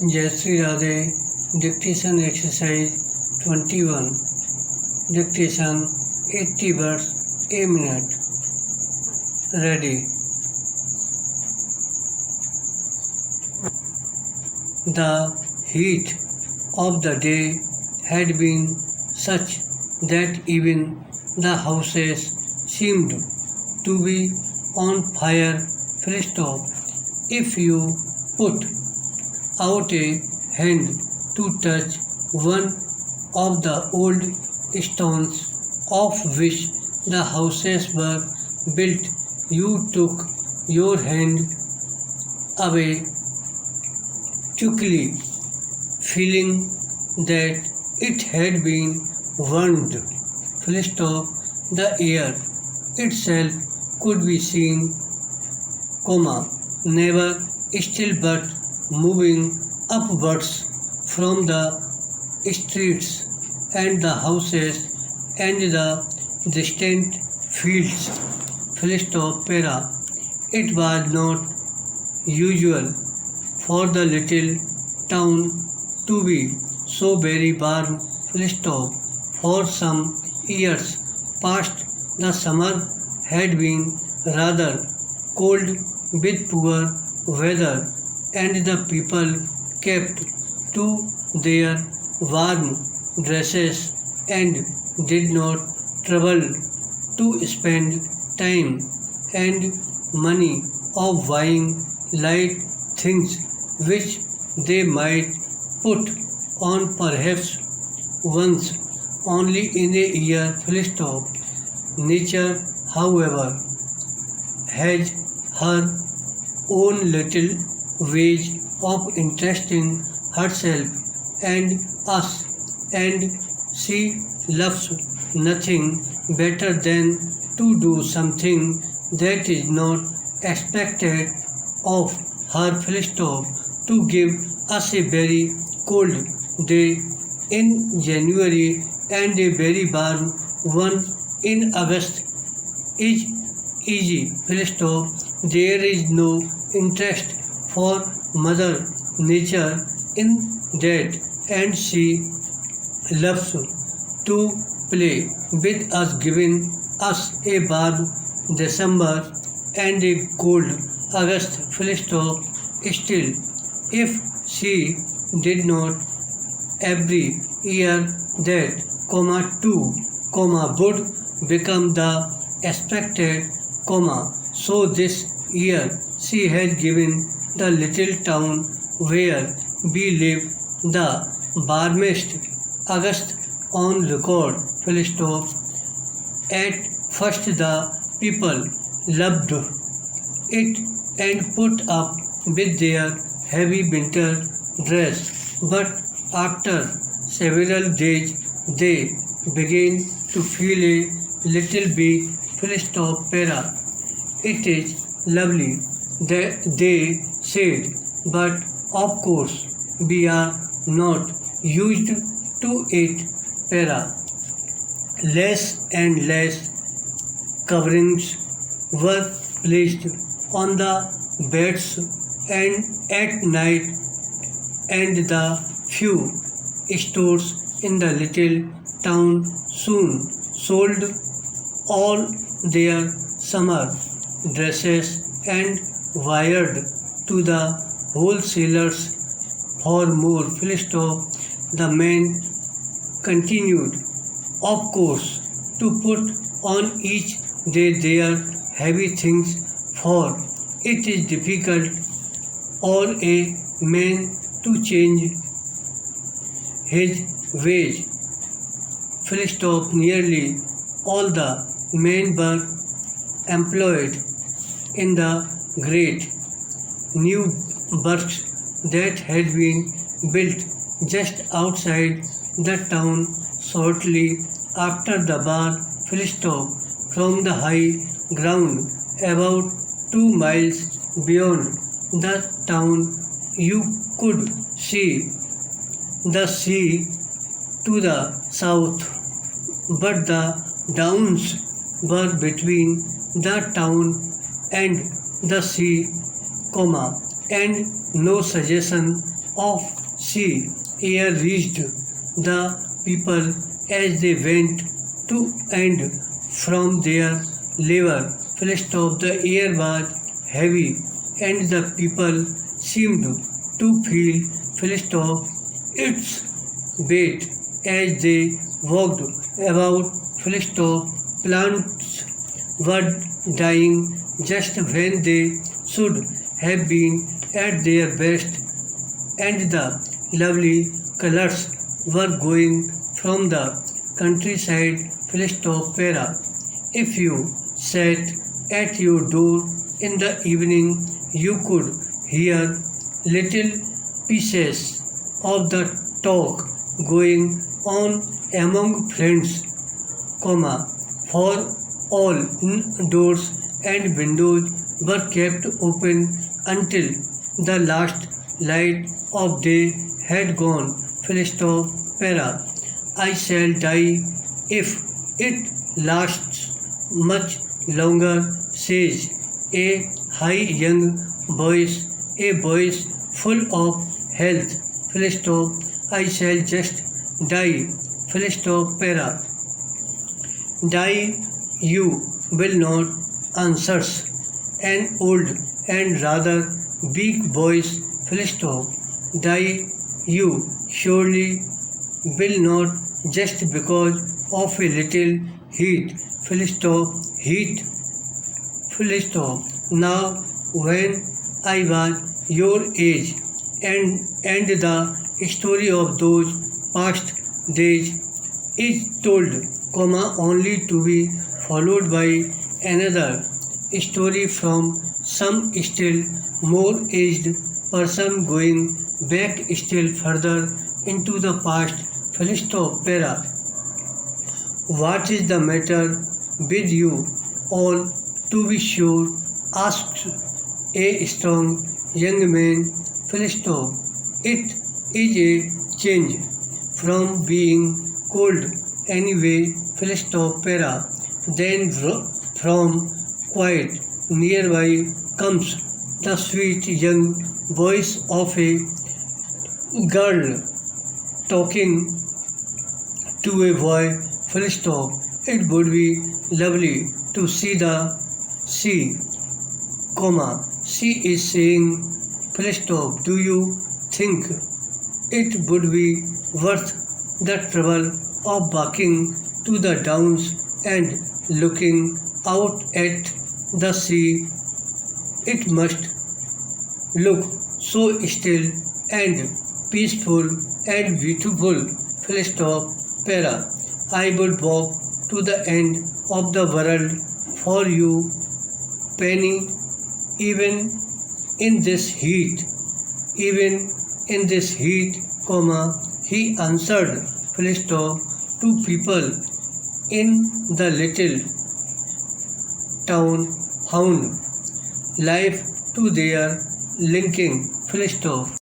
Jai Shri Radhe. Dictation exercise 21। Dictation 80 words a minute। Ready. The heat of the day had been such that even the houses seemed to be on fire. Full stop. If you put out a hand to touch one of the old stones of which the houses were built, you took your hand away quickly, feeling that it had been burned. Full stop. The air itself could be seen, never still but moving upwards from the streets and the houses and the distant fields. Full stop. Para. It was not usual for the little town to be so very warm. Full stop. For some years past, the summer had been rather cold with poor weather, and the people kept to their warm dresses and did not trouble to spend time and money of buying light things which they might put on perhaps once only in a year. Full stop. Nature, however, has her own little ways of interesting herself and us, and she loves nothing better than to do something that is not expected of her. Full stop. To give us a very cold day in January and a very warm one in August is easy. Full stop. There is no interest for Mother Nature in that, and she loves to play with us, giving us a warm December and a cold August. Full stop. Still, if she did not every year, that, two, would become the expected, so this year she had given the little town where we live the warmest August on record. Full stop. At first the people loved it and put up with their heavy winter dress, but after several days they began to feel a little bit. Full stop. Para. It is lovely, they said, but of course we are not used to it. Para. Less and less coverings were placed on the beds, and at night, and the few stores in the little town soon sold all their summer dresses and wired to the wholesalers for more. Full stop. The men continued, of course, to put on each day their heavy things, for it is difficult for a man to change his wage. Full stop. Nearly all the men were employed in the great new works that had been built just outside the town shortly after the war. Full stop. From the high ground about 2 miles beyond the town, you could see the sea to the south, but the downs were between the town and the sea, and no suggestion of sea air reached the people as they went to and from their labor. Full stop. The air was heavy and the people seemed to feel full stop its weight as they walked about. Full stop. Plants were dying just when they should have been at their best, and the lovely colors were going from the countryside. Full stop. Para. If you sat at your door in the evening, you could hear little pieces of the talk going on among friends, for all doors and windows were kept open until the last light of day had gone. Full stop. Para. I shall die if it lasts much longer, says a high young voice, a voice full of health. Full stop. I shall just die. Full stop. Para. Die you will not, answers an old and rather weak voice. Full stop. Die you surely will not, just because of a little heat. Full stop. Heat. Full stop. Now when I was your age, and the story of those past days is told, only to be followed by another story from some still more aged person going back still further into the past. Full stop. Para. What is the matter with you all, to be sure, asked a strong young man. Full stop. It is a change from being cold anyway. Full stop. Para. Then from quite nearby comes the sweet young voice of a girl talking to a boy. Full stop. It would be lovely to see the sea, she is saying. Full stop. Do you think it would be worth the trouble of walking to the downs and looking out at the sea? It must look so still and peaceful and beautiful. Full stop. Para. I would walk to the end of the world for you, Penny, even in this heat. Even in this heat, he answered. Full stop. To people in the little town found life to their linking. Full stop.